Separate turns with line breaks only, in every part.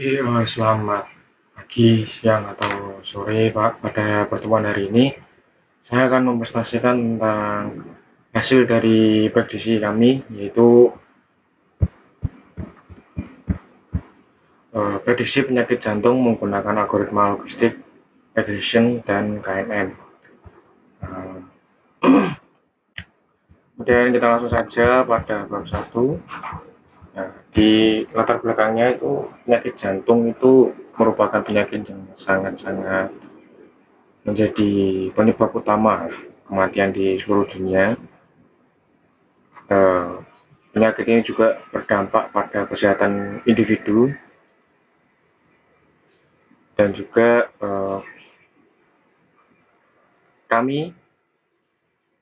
Selamat pagi, siang, atau sore, Pak. Pada pertemuan hari ini, saya akan mempresentasikan tentang hasil dari prediksi kami, yaitu prediksi penyakit jantung menggunakan algoritma logistik, regression, dan KNN. Kemudian kita langsung saja pada bab 1. Nah, di latar belakangnya itu penyakit jantung itu merupakan penyakit yang sangat-sangat menjadi penyebab utama kematian di seluruh dunia. Penyakit ini juga berdampak pada kesehatan individu dan juga kami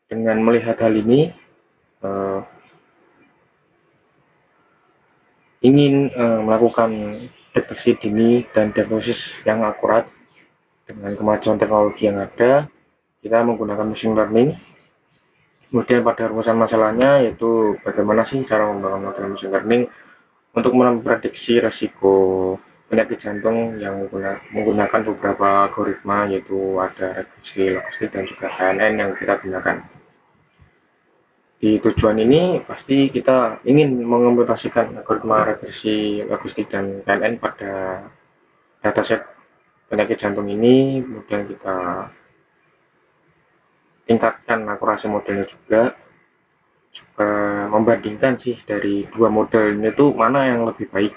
dengan melihat hal ini ingin melakukan deteksi dini dan diagnosis yang akurat dengan kemajuan teknologi yang ada. Kita menggunakan machine learning. Kemudian pada rumusan masalahnya yaitu bagaimana sih cara menggunakan model machine learning untuk memprediksi resiko penyakit jantung yang menggunakan beberapa algoritma, yaitu ada regresi logistik dan juga KNN yang kita gunakan. Di tujuan ini pasti kita ingin mengimplementasikan algoritma regresi logistik dan KNN pada dataset penyakit jantung ini, kemudian kita tingkatkan akurasi modelnya juga membandingkan sih dari dua model ini tuh mana yang lebih baik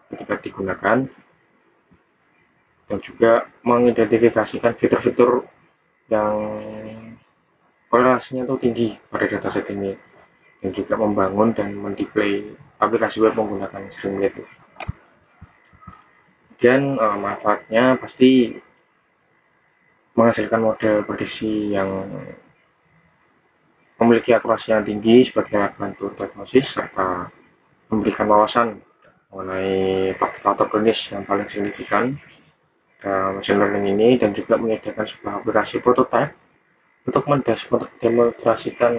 ketika digunakan, dan juga mengidentifikasikan fitur-fitur yang korelasinya tuh tinggi pada dataset ini, dan juga membangun dan mendisplay aplikasi web menggunakan Streamlit. Dan manfaatnya pasti menghasilkan model prediksi yang memiliki akurasi yang tinggi sebagai alat bantu diagnosis serta memberikan wawasan mengenai faktor-faktor klinis yang paling signifikan machine learning ini, dan juga menyediakan sebuah aplikasi prototipe untuk mendemonstrasikan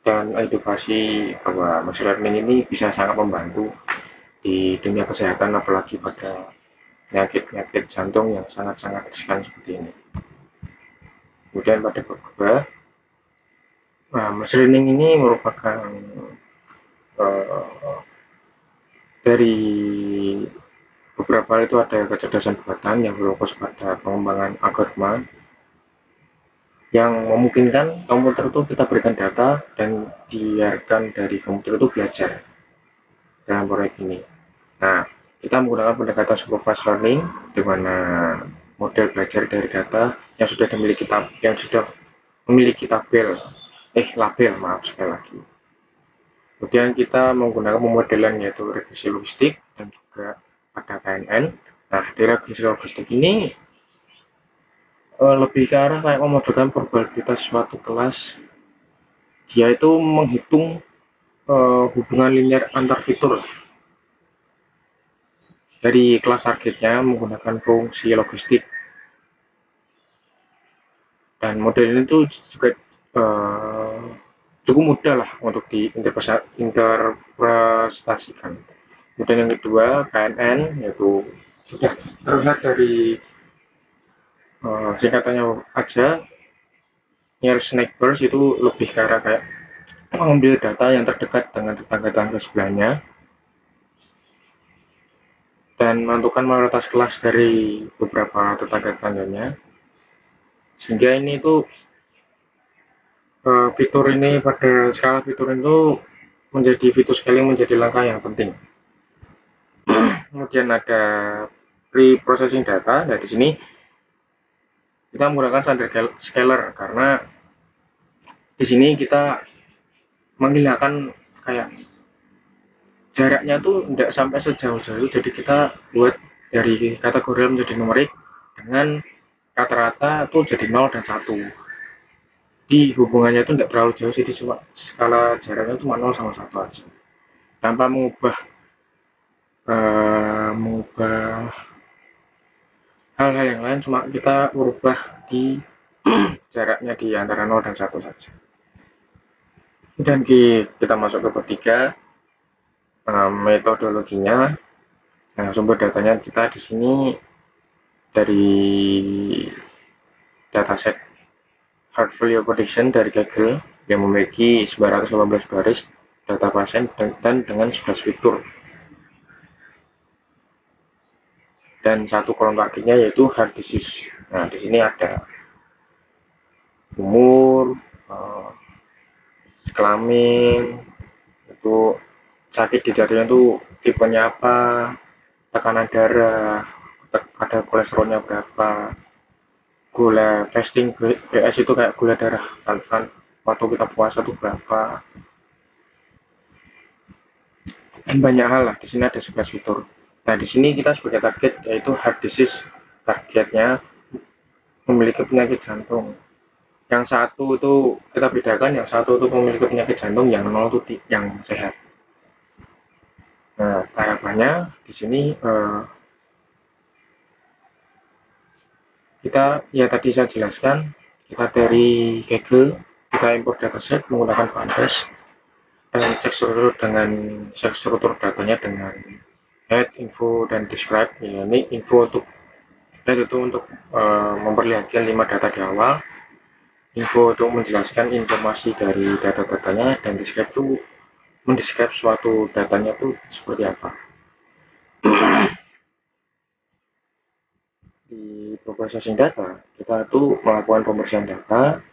dan edukasi bahwa machine learning ini bisa sangat membantu di dunia kesehatan, apalagi pada penyakit-penyakit jantung yang sangat-sangat riskan seperti ini. Kemudian pada bab 2, machine learning ini merupakan dari beberapa itu ada kecerdasan buatan yang berfokus pada pengembangan algoritma yang memungkinkan komputer itu kita berikan data dan biarkan dari komputer itu belajar dalam proyek ini. Nah, kita menggunakan pendekatan supervised learning, di mana model belajar dari data yang sudah memiliki label, maaf sekali lagi. Kemudian kita menggunakan pemodelan yaitu regresi logistik dan juga ada KNN. Nah, di regresi logistik ini lebih ke arah kayak memodelkan probabilitas suatu kelas. Dia itu menghitung hubungan linear antar fitur dari kelas targetnya menggunakan fungsi logistik. Dan model ini tuh juga cukup mudah lah untuk diinterpretasikan. Kemudian yang kedua, KNN, yaitu sudah terlihat dari singkatannya aja, nearest neighbors itu lebih ke arah kayak mengambil data yang terdekat dengan tetangga-tetangga sebelahnya dan menentukan mayoritas kelas dari beberapa tetangga-tetangganya, sehingga ini tuh fitur ini pada skala fitur itu menjadi fitur scaling menjadi langkah yang penting. Kemudian ada pre-processing data. Nah, di sini kita menggunakan standard scaler karena di sini kita menghilangkan kayak jaraknya tuh tidak sampai sejauh-jauh, jadi kita buat dari kategori menjadi numerik dengan rata-rata tuh jadi 0 dan 1. Di hubungannya itu tidak terlalu jauh, jadi cuma skala jaraknya cuma 0 sama 1 aja, tanpa mengubah hal-hal yang lain, cuma kita merubah di jaraknya di antara 0 dan 1 saja. Dan kita masuk ke ketiga, metodologinya. Nah, sumber datanya kita di sini dari dataset Heart Failure Prediction dari Kaggle yang memiliki 918 baris data pasien dan dengan 11 fitur. Dan satu kolom targetnya yaitu heart disease. Nah, di sini ada umur, kelamin, itu sakit di jantungnya itu tipenya apa, tekanan darah, ada kolesterolnya berapa, gula fasting BS itu kayak gula darah kan waktu kita puasa itu berapa, dan banyak hal lah. Di sini ada 11 fitur. Nah, di sini kita sebagai target yaitu heart disease, targetnya memiliki penyakit jantung. Yang satu itu kita bedakan, yang satu itu memiliki penyakit jantung, yang nol itu yang sehat. Nah, harapannya di sini kita ya tadi saya jelaskan, kita dari Kaggle kita import dataset menggunakan Pandas dan cek struktur datanya dengan head, info, dan describe. Ya, ini info untuk head itu untuk memperlihatkan 5 data di awal, info untuk menjelaskan informasi dari data-datanya, dan describe itu mendescribe suatu datanya itu seperti apa. Di processing data, kita tuh melakukan pembersihan data,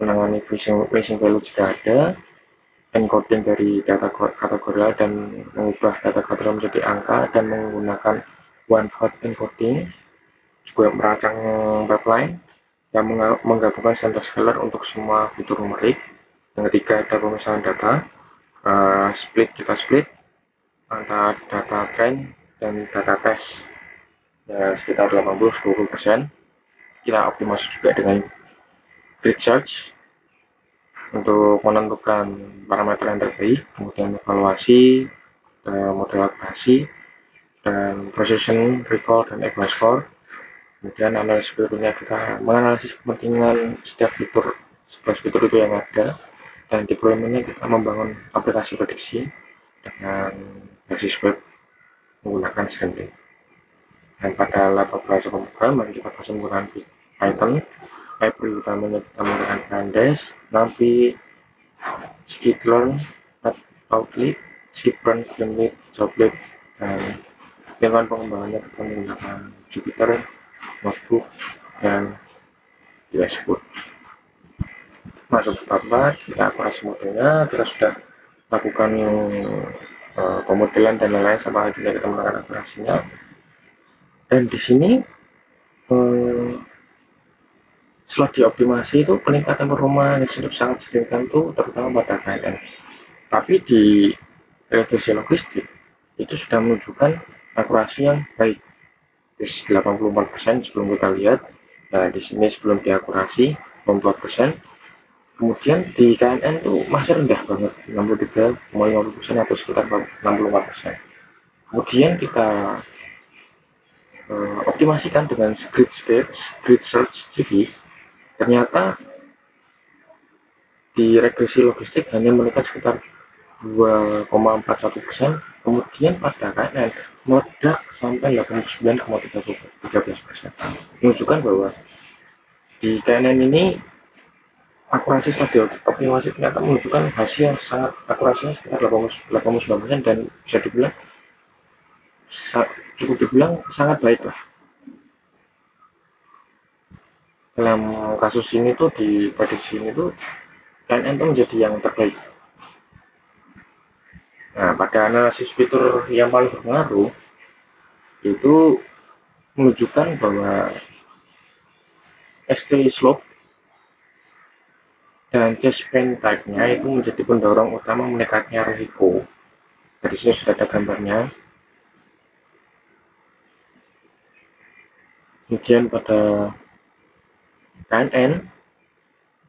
menangani missing value jika ada, encoding dari data kategorial dan mengubah data kategorial menjadi angka, dan menggunakan one hot encoding, juga merancang pipeline yang menggabungkan standard scalar untuk semua fitur numerik. Yang ketiga ada pemisahan data, kita split antara data trend dan data test ya, sekitar 80-20%. Kita optimasi juga dengan grid search untuk menentukan parameter yang terbaik, kemudian evaluasi, model akurasi, dan precision, recall, dan equal score. Kemudian analisis fiturnya, kita menganalisis kepentingan setiap fitur, 11 fitur itu yang ada, dan deploymentnya kita membangun aplikasi prediksi dengan basis web menggunakan Scambling. Dan pada level belajar pemrograman kita pasti menggunakan Python. Library utamanya kita menggunakan Pandas, NumPy, Scikit-learn, Matplotlib, Skitlearn, Streamlit, Joblib, dan dengan pengembangannya kita menggunakan Jupyter Notebook dan Dashboard. Masuk ke tahap 4, kita akurasi modelnya, kita sudah lakukan pemodelan dan lain-lain sampai akhirnya kita melakukan akurasinya. Dan di sini setelah dioptimasi itu peningkatan performa yang sangat signifikan itu terutama pada KNN. Tapi di regresi logistik itu sudah menunjukkan akurasi yang baik. Di 84% sebelum kita lihat. Nah, di sini sebelum diakurasi 64%. Kemudian di KNN itu masih rendah banget, 63,50% atau sekitar 64%. Kemudian kita optimasikan dengan grid search CV. Ternyata di regresi logistik hanya meningkat sekitar 2,41%, kemudian pada KNN meledak sampai 89,13%, menunjukkan bahwa di KNN ini akurasi setelah dioptimasi ternyata menunjukkan hasil yang sangat, akurasinya sekitar 89%, dan bisa dibilang cukup dibilang sangat baik lah. Dalam kasus ini tuh, di prediksi ini tuh KNN itu menjadi yang terbaik. Nah, pada analisis fitur yang paling berpengaruh itu menunjukkan bahwa ST slope dan chest pain type-nya itu menjadi pendorong utama meningkatnya risiko. Dari sini sudah ada gambarnya. Kemudian pada KNN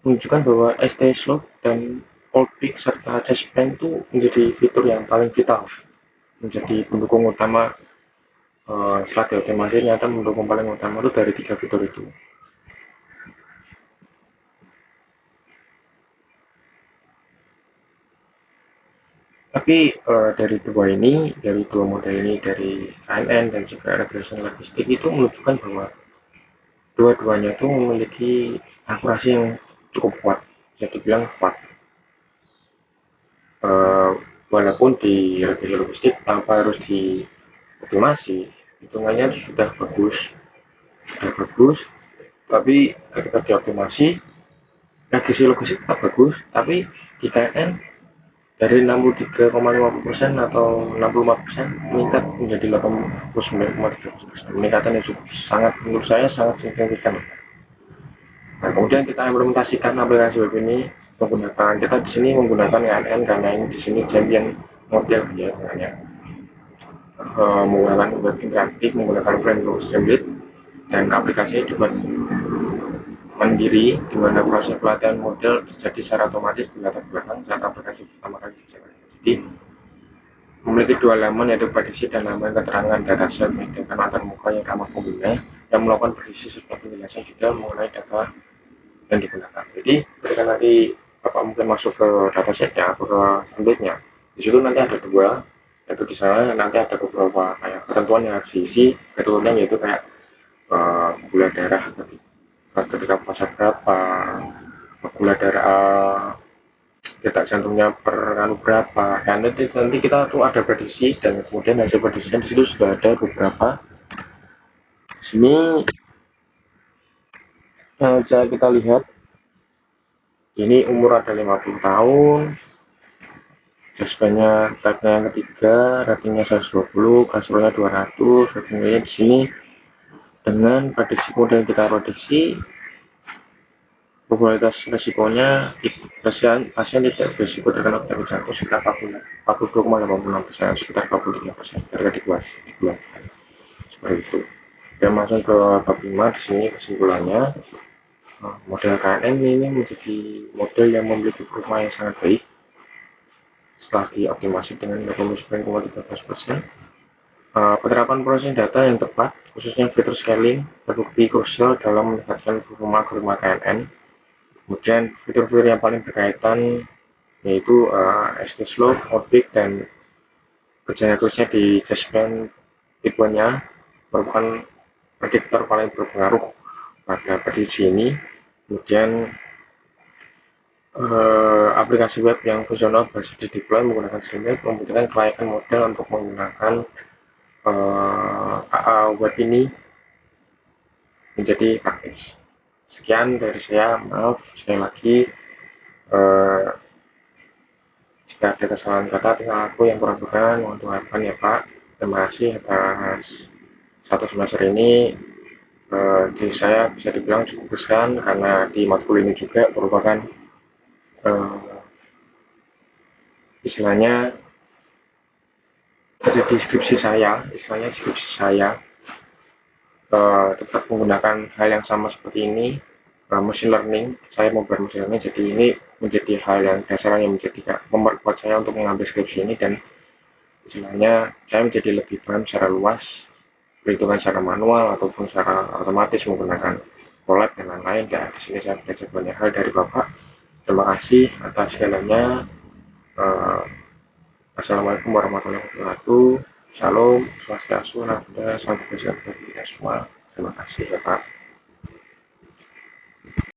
menunjukkan bahwa ST slope dan cold peak serta chest pain itu menjadi fitur yang paling vital, menjadi pendukung utama. Setelah dioptimasi ternyata mendukung paling utama itu dari 3 fitur itu. Tapi dari dua model ini, dari KNN dan juga regression logistik, itu menunjukkan bahwa dua-duanya itu memiliki akurasi yang cukup kuat, bisa dibilang kuat. Eh, Walaupun di regression logistik tanpa harus dioptimasi, hitungannya sudah bagus, tapi ketika dioptimasi, regresi logistik tetap bagus, tapi di KNN dari 63,50% atau 65% meningkat menjadi 89,3%. Peningkatan yang cukup sangat, menurut saya sangat signifikan. Nah, kemudian kita implementasikan aplikasi web ini menggunakan, kita di sini menggunakan KNN karena ini di sini champion model ya, menggunakan web interaktif, menggunakan framework template, dan aplikasinya dibuat mandiri di mana proses pelatihan model terjadi secara otomatis di latar belakang saat aplikasi pertama kali dijalankan. Jadi memiliki dua halaman yaitu prediksi dan halaman keterangan dataset dengan latar muka yang ramah pengguna yang melakukan prediksi serta penjelasan detail mengenai data yang digunakan. Jadi ketika nanti Bapak mungkin masuk ke datasetnya atau ke template-nya, di situ nanti ada dua, yaitu di sana nanti ada beberapa kayak ketentuan yang harus diisi, ketentuan yaitu kayak gula darah ketika puasa berapa, gula darah detak jantungnya per anu berapa, dan nanti kita tuh ada prediksi dan kemudian hasil prediksi di situ sudah ada beberapa. Di sini bisa kita lihat ini umur ada 50 tahun, jaspennya tagnya yang ketiga, ratingnya 120, kasurnya 200, ratingnya di sini dengan prediksi kemudian kita prediksi probabilitas resikonya pasien tidak berisiko terkena penyakit jantung sekitar 42,86%, sekitar 43% ketika dibuat seperti itu. Dan masuk ke bab 5 di sini kesimpulannya, model KNN ini menjadi model yang memiliki performa yang sangat baik setelah dioptimasi dengan 89,13%. Penerapan processing data yang tepat, khususnya fitur scaling, terbukti krusial dalam meningkatkan performa algoritma KNN. Kemudian fitur-fitur yang paling berkaitan yaitu ST slope, outbreak, dan kerja-kerja di jaspen tipenya merupakan prediktor paling berpengaruh pada prediksi ini. Kemudian aplikasi web yang fungsional berhasil dideploy menggunakan Streamlit membutuhkan kelayakan model untuk menggunakan AA web ini menjadi praktis. Sekian dari saya, maaf sekali lagi jika ada kesalahan kata tinggal aku yang kurang berkenan, mohon dimaafkan ya Pak. Terima kasih atas satu semester ini. Di saya bisa dibilang cukup besar karena di matkul ini juga merupakan istilahnya jadi istilahnya skripsi saya tetap menggunakan hal yang sama seperti ini, machine learning. Saya mau machine learning, jadi ini menjadi hal yang dasarnya menjadi memperkuat saya untuk mengambil skripsi ini, dan istilahnya saya menjadi lebih paham secara luas perhitungan secara manual ataupun secara otomatis menggunakan Colab dan lain-lain. Dan di sini saya belajar banyak hal dari Bapak. Terima kasih atas segalanya. Uh, Assalamualaikum warahmatullahi wabarakatuh. Shalom, swastiastu, namo buddhaya, salam kebajikan bagi kita semua. Terima kasih ya Pak.